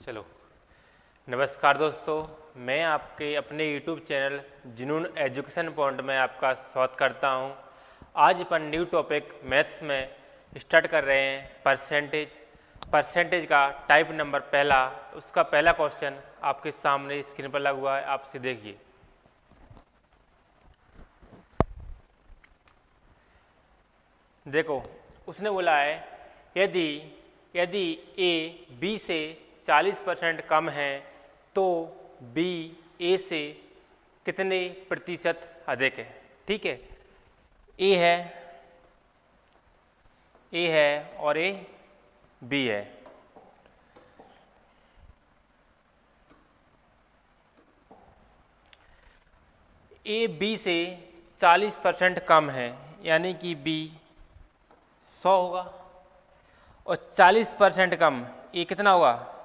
चलो, नमस्कार दोस्तों, मैं आपके अपने YouTube चैनल जुनून एजुकेशन पॉइंट में आपका स्वागत करता हूं। आज अपन न्यू टॉपिक मैथ्स में स्टार्ट कर रहे हैं परसेंटेज का टाइप नंबर पहला। उसका पहला क्वेश्चन आपके सामने स्क्रीन पर लगा हुआ है, आप इसे देखिए। देखो, उसने बोला है यदि ए बी से 40% कम है तो बी ए से कितने प्रतिशत अधिक है। ठीक है, ए है और ए बी है। ए बी से 40% कम है, यानी कि बी 100 होगा, और 40% कम ये कितना होगा,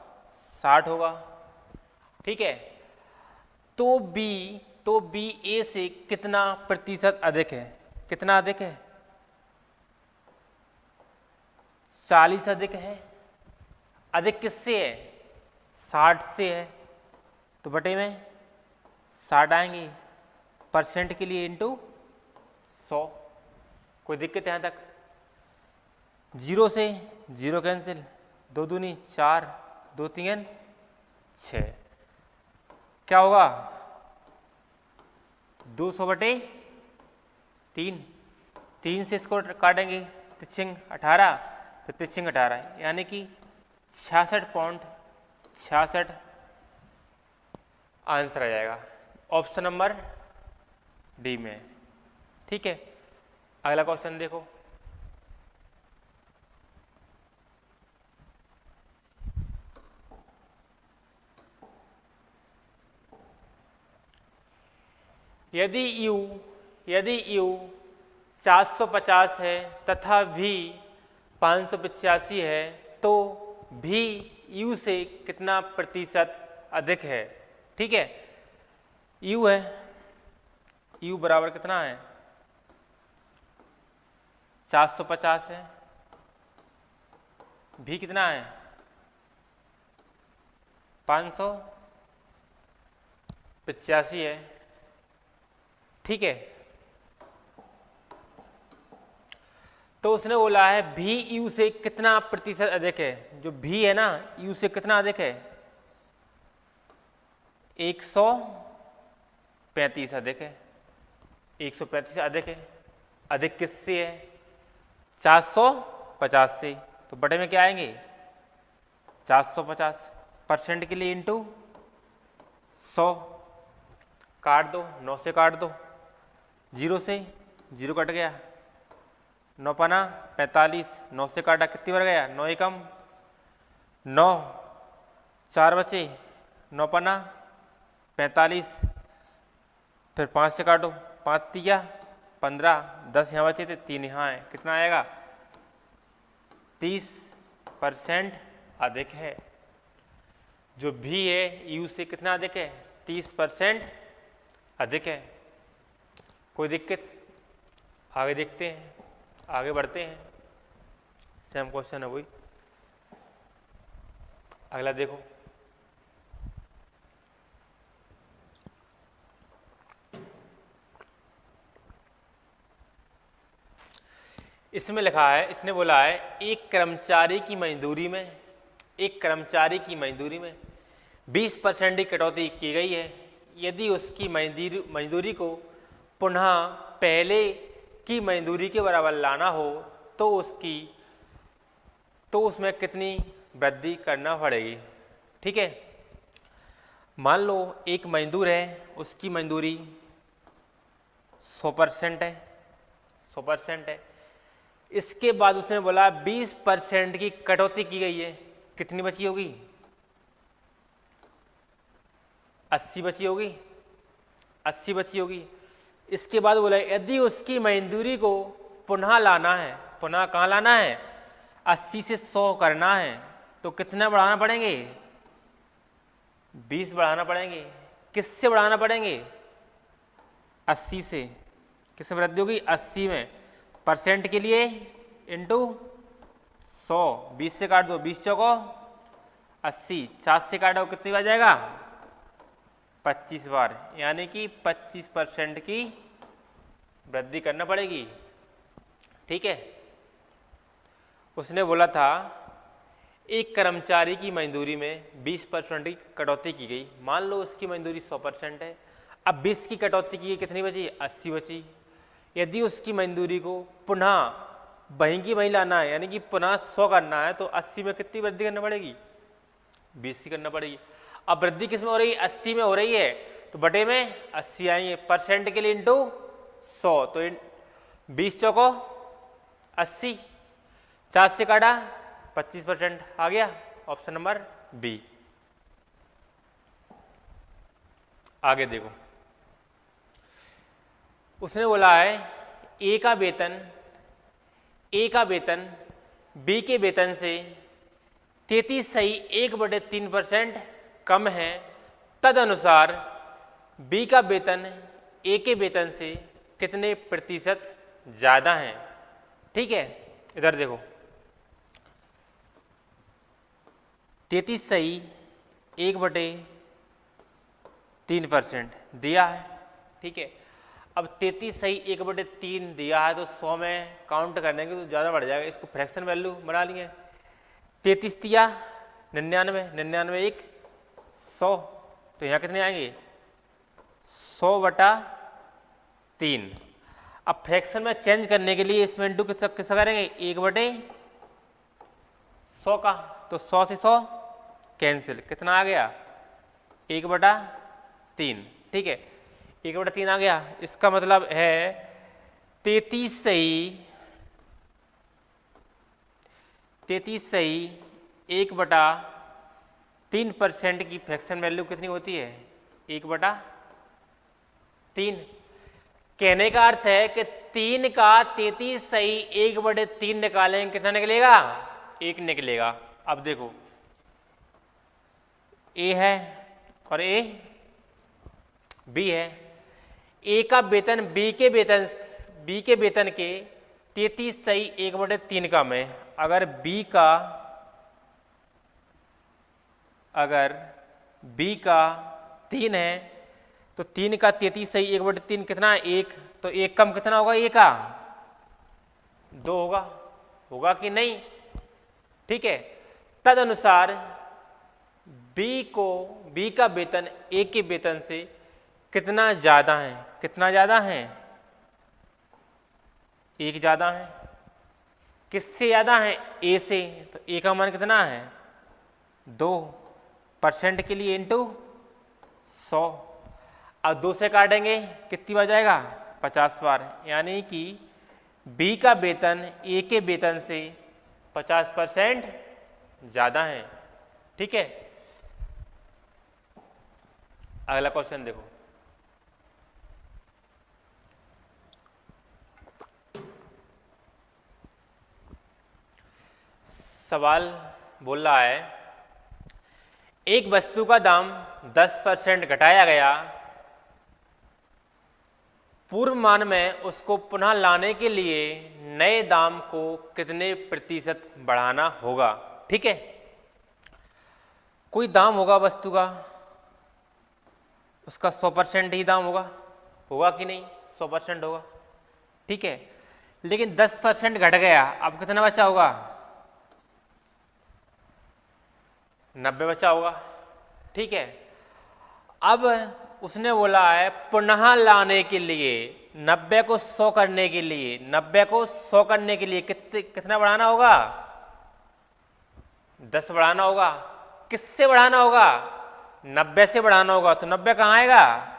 60 होगा। ठीक है, तो बी ए से कितना प्रतिशत अधिक है, कितना अधिक है, 40 अधिक है। अधिक किससे है, 60 से है, तो बटे में 60 आएंगे परसेंट के लिए इंटू 100। कोई दिक्कत यहाँ तक? 0 से 0 कैंसिल, 2 दूनी 4, 2 तीन 6, क्या होगा 200 बटे 3। 3 से इसको काटेंगे, तिरछिंग 18, फिर तिरछिंग 18, यानी कि 66.66 आंसर आ जाएगा ऑप्शन नंबर डी में। ठीक है, अगला क्वेश्चन देखो। यदि U 450 है तथा V 585 है तो V U से कितना प्रतिशत अधिक है। ठीक है, U है, U बराबर कितना है, 450 है, V कितना है, 585 है। ठीक है, तो उसने बोला है भी यू से कितना प्रतिशत अधिक है। जो भी है ना, यू से कितना अधिक है, 135 अधिक है, 135 अधिक है। अधिक किससे है, 450 से, तो बटे में क्या आएंगे 450 परसेंट के लिए इंटू 100, काट दो, 9 से काट दो, 0 से 0 कट गया, 9 पना 45, 9 से काटा कितनी बार गया, 9 एकम 9, 4 बचे, 9 पना 45, फिर 5 से काटो, 5 तिया 15, 10 यहाँ बचे थे, 3 यहाँ है, कितना आएगा 30% अधिक है। जो भी है यू से कितना अधिक है, 30% अधिक है। कोई दिक्कत? आगे देखते हैं, आगे बढ़ते हैं। सेम क्वेश्चन है वही। अगला देखो, इसमें लिखा है, इसने बोला है एक कर्मचारी की मजदूरी में 20% की कटौती की गई है। यदि उसकी मजदूरी को पुनः पहले की मजदूरी के बराबर लाना हो तो उसमें कितनी वृद्धि करना पड़ेगी। ठीक है, मान लो एक मजदूर है, उसकी मजदूरी 100% है, 100% है। इसके बाद उसने बोला 20% की कटौती की गई है, कितनी बची होगी, 80 बची होगी, 80 बची होगी। इसके बाद बोला यदि उसकी मजदूरी को पुनः लाना है, पुनः कहाँ लाना है, 80 से 100 करना है, तो कितना बढ़ाना पड़ेंगे, 20 बढ़ाना पड़ेंगे। किससे बढ़ाना पड़ेंगे, 80 से। किससे वृद्धि होगी, 80 में, परसेंट के लिए इंटू 100, 20 से काट दो, 20 चौको 80, 50 से काटो कितनी बार जाएगा? 25 बार, यानी कि 25% की वृद्धि करना पड़ेगी। ठीक है, उसने बोला था एक कर्मचारी की मजदूरी में 20% की कटौती की गई। मान लो उसकी मजदूरी 100% है, अब 20 की कटौती की गई, कितनी बची? 80 बची। यदि उसकी मजदूरी को पुनः वहीं की वहीं लाना है, यानी कि पुनः 100 करना है, तो 80 में कितनी वृद्धि करना पड़ेगी? 20 की करना पड़ेगी। अब वृद्धि किस में हो रही है? 80 में हो रही है, तो बटे में 80 आएंगे, परसेंट के लिए इंटू 100, तो 20 चौको 80, 50 से काटा 25% आ गया, ऑप्शन नंबर बी। आगे देखो, उसने बोला है ए का वेतन बी के वेतन से 33.1/3% कम है, तदनुसार बी का वेतन ए के वेतन से कितने प्रतिशत ज़्यादा है। ठीक है, इधर देखो 33.1/3% दिया है। ठीक है, अब 33.1/3 दिया है, तो 100 में काउंट करने के तो ज़्यादा बढ़ जाएगा, इसको फ्रैक्शन वैल्यू बना लिए। 33 दिया 99, 99 1 100, तो यहाँ कितने आएंगे? 100/3। अब फ्रैक्शन में चेंज करने के लिए इसमें इंटू किसका करेंगे? 1/100 का, तो 100 से 100 कैंसिल, कितना आ गया? 1/3। ठीक है, 1/3 आ गया। इसका मतलब है 33.1/3% की फ्रैक्शन वैल्यू कितनी होती है? 1/3। कहने का अर्थ है कि 3 का 33.1/3 निकालेंगे, कितना निकलेगा? 1 निकलेगा। अब देखो ए है और ए बी है, ए का वेतन बी के वेतन के 33.1/3 कम है। अगर बी का 3 है, तो 3 का 33.1/3 कितना है? 1, तो 1 कम कितना होगा? ए का 2 होगा कि नहीं? ठीक है, तदनुसार बी का वेतन ए के वेतन से कितना ज्यादा है? कितना ज्यादा है? 1 ज्यादा है। किससे ज्यादा है? ए से, तो ए का मान कितना है? 2% के लिए इंटू 100। अब 2 से काटेंगे, कितनी बार जाएगा? 50 बार, यानी कि बी का वेतन ए के वेतन से 50% ज्यादा है। ठीक है, अगला क्वेश्चन देखो, सवाल बोल रहा है एक वस्तु का दाम 10% घटाया गया, पूर्व मान में उसको पुनः लाने के लिए नए दाम को कितने प्रतिशत बढ़ाना होगा। ठीक है, कोई दाम होगा वस्तु का, उसका 100% ही दाम होगा कि नहीं? 100% होगा। ठीक है, लेकिन 10% घट गया, अब कितना बचा होगा? 90 बचा होगा। ठीक है, अब उसने बोला है पुनः लाने के लिए 90 को 100 करने के लिए, 90 को 100 करने के लिए कितना बढ़ाना होगा? 10 बढ़ाना होगा। किससे बढ़ाना होगा? 90 से बढ़ाना होगा। तो 90 कहाँ आएगा?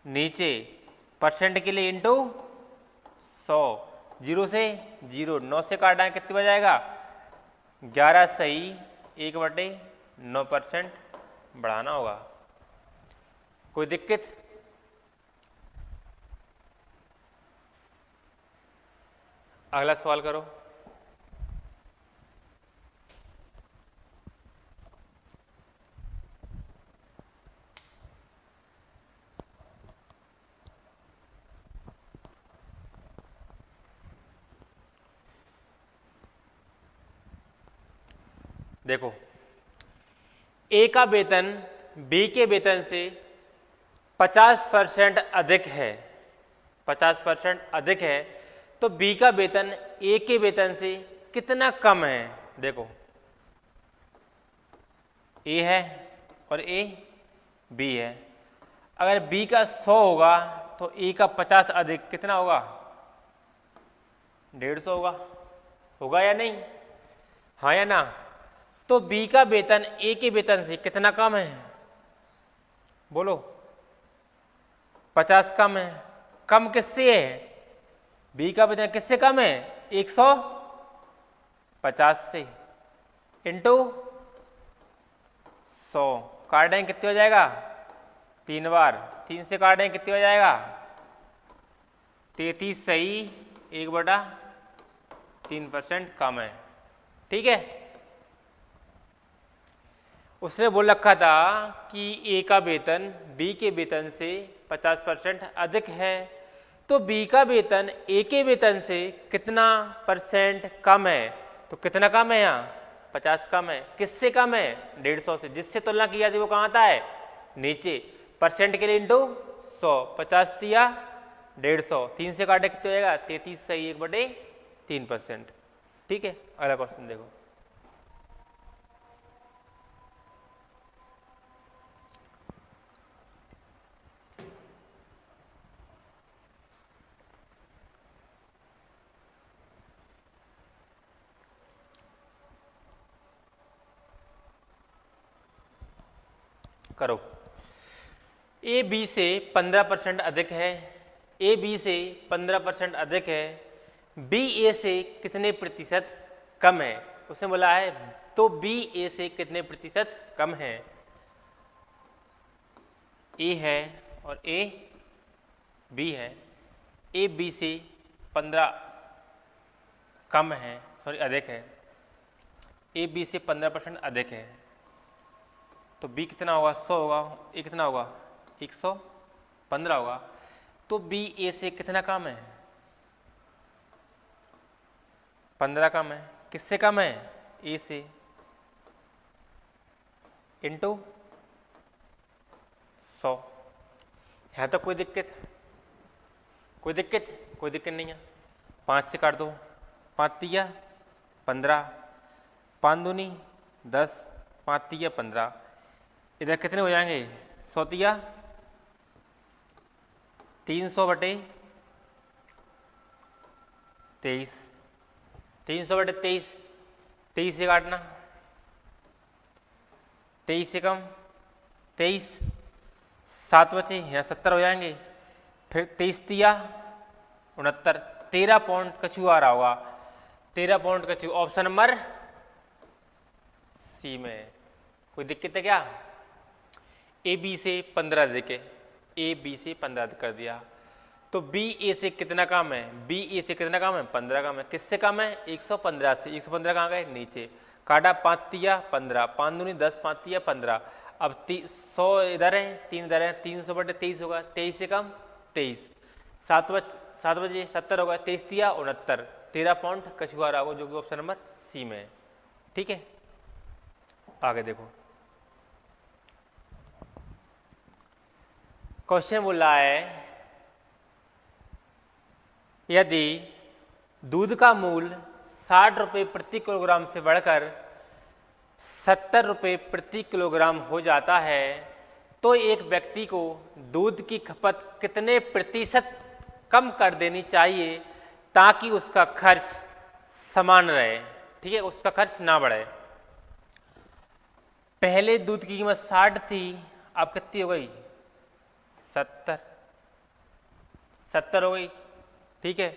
नीचे, परसेंट के लिए इंटू 100, 0 से 0, 9 से काटा कितनी बच जाएगा? 11 सही 1/9% बढ़ाना होगा। कोई दिक्कत? अगला सवाल करो। देखो ए का वेतन बी के वेतन से 50% अधिक है, 50% अधिक है, तो बी का वेतन ए के वेतन से कितना कम है। देखो ए है और ए बी है, अगर बी का 100 होगा तो ए का 50 अधिक कितना होगा, 150 होगा या नहीं, हाँ या ना। तो बी का वेतन ए के वेतन से कितना कम है, बोलो 50 कम है। कम किससे है, बी का वेतन किससे कम है, 150 से, इंटू 100 काटेंगे कितने हो जाएगा, 3 बार, 3 से काटेंगे कितने हो जाएगा, 33 सही, 1/3% कम है। ठीक है, उसने बोल रखा था कि ए का वेतन बी के वेतन से 50% अधिक है, तो बी का वेतन ए के वेतन से कितना % कम है, तो कितना कम है यहाँ, 50 कम है। किससे कम है, 150 से, जिससे तुलना की जाती है वो कहाँ आता है, नीचे, परसेंट के लिए इंटू 100, 50 दिया 150, 3 से काटे कितने हो जाएगा, 33 सही, 1/3%। ठीक है, अगला क्वेश्चन देखो। करो, ए बी से 15% अधिक है, ए बी से 15% अधिक है, बी ए से कितने प्रतिशत कम है, उसने बोला है तो बी ए से कितने प्रतिशत कम है। ए है और ए बी है, ए बी से 15 कम है, सॉरी अधिक है, ए बी से 15% अधिक है, तो बी कितना होगा, 100 होगा, ए कितना होगा, 115 होगा, तो बी ए से कितना कम है, 15 कम है। किससे कम है, ए से, इंटू 100। यहाँ तो कोई दिक्कत, कोई दिक्कत नहीं है। 5 से काट दो, 5 तिया 15, 5 दूनी 10, 5 तिया 15, इधर कितने हो जाएंगे, 100 तिया 300/23, 300/23, 23 से काटना, 23 से कम 23, 7 बचे, यहाँ 70 हो जाएंगे, फिर 23 तिया 69, 13 पॉइंट कछू आ रहा होगा, 13 पॉइंट कछू, ऑप्शन नंबर सी में। कोई दिक्कत है क्या, ए बी से 15 अधिक है, ए बी से 15 अधिक कर दिया, तो बी ए से कितना कम है, बी ए से कितना कम है, 15 कम है। किससे कम है, 115 से, 115 कहाँ गए, नीचे, काटा 5 तिया 15, 5 दूनी 10, 5 तिया 15, अब 100 इधर है, 3 इधर है, 300/23 होगा, 23 से कम 23, 7 बजे 70 होगा, 23 तिया 69, 13 पॉइंट कछुआ रहा होगा, जो कि ऑप्शन नंबर सी में है। ठीक है, आगे देखो, क्वेश्चन बोल रहा है यदि दूध का मूल्य 60 रुपये प्रति किलोग्राम से बढ़कर 70 रुपये प्रति किलोग्राम हो जाता है, तो एक व्यक्ति को दूध की खपत कितने प्रतिशत कम कर देनी चाहिए ताकि उसका खर्च समान रहे। ठीक है, उसका खर्च ना बढ़े। पहले दूध की कीमत 60 थी, अब कितनी हो गई, 70 हो गई। ठीक है,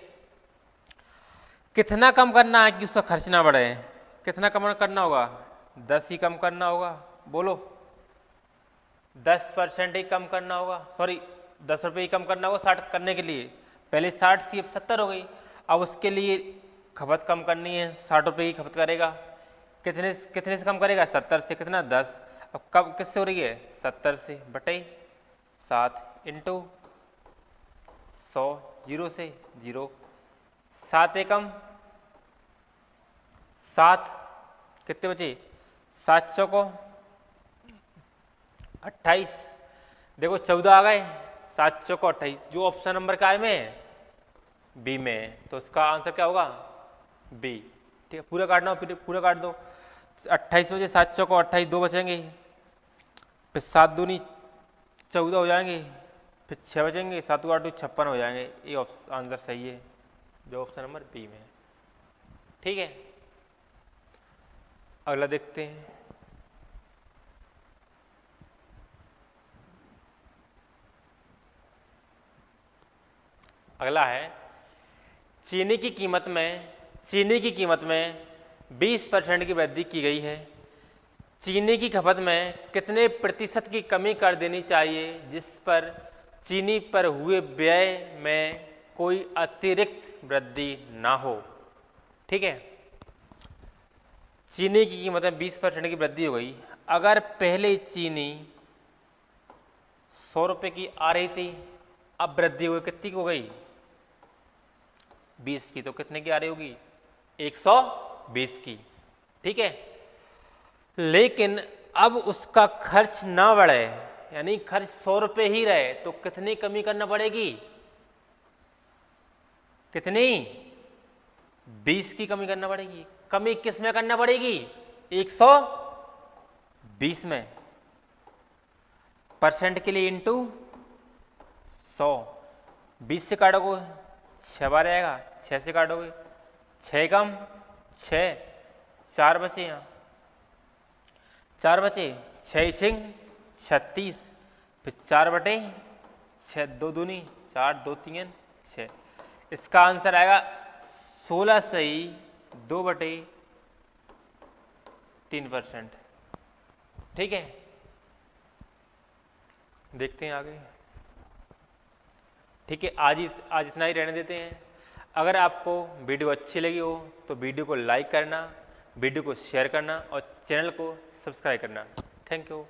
कितना कम करना है कि उसका खर्च ना बढ़े, कितना कम करना होगा, 10 ही कम करना होगा, बोलो 10% ही कम करना होगा, सॉरी 10 रुपये ही कम करना होगा 60 करने के लिए। पहले 60 थी, अब 70 हो गई, अब उसके लिए खपत कम करनी है, 60 रुपये की खपत करेगा, कितने से कम करेगा, 70 से, कितना 10, अब कब किससे हो रही है, 70 से बटे 7 इंटू 100, 0 से 0, 7 एकम 7, कितने बचे, 7 चौको 28। देखो 14 आ गए, 7 चौको 28, जो ऑप्शन नंबर का है में बी में है, तो उसका आंसर क्या होगा बी। ठीक है, पूरा काटना हो फिर पूरा काट दो। 28 बचे, 7 चौको 28, 2 बचेंगे, फिर 7 दूनी 14 हो जाएंगे, फिर 6 बचेंगे, 7 8 56 हो जाएंगे। ये आंसर सही है, जो ऑप्शन नंबर बी में है। ठीक है, अगला देखते हैं। अगला है चीनी की कीमत में 20% की वृद्धि की गई है। चीनी की खपत में कितने प्रतिशत की कमी कर देनी चाहिए जिस पर चीनी पर हुए व्यय में कोई अतिरिक्त वृद्धि ना हो। ठीक है, चीनी की कीमत में 20% की वृद्धि हो गई। अगर पहले चीनी 100 रुपये की आ रही थी, अब वृद्धि हुई, कितनी की हो गई 20 की, तो कितने की आ रही होगी 120 की। ठीक है, लेकिन अब उसका खर्च ना बढ़े, यानी खर्च 100 रुपये ही रहे, तो कितनी कमी करना पड़ेगी, कितनी 20 की कमी करना पड़ेगी। कमी किस में करना पड़ेगी 120 में, परसेंट के लिए इंटू 100। 20 से काटोगे 6 बार आएगा, 6 से काटोगे 6 कम 6, 4 बचे, यहाँ 4 बचे, 6 सिंह 36, फिर 4 बटे 6, 2 दूनी 4, 2 3 6। इसका आंसर आएगा 16 सही 2 बटे 3%। ठीक है, देखते हैं आगे। ठीक है, आज इतना ही रहने देते हैं। अगर आपको वीडियो अच्छी लगी हो तो वीडियो को लाइक करना, वीडियो को शेयर करना और चैनल को सब्सक्राइब करना। Thank you.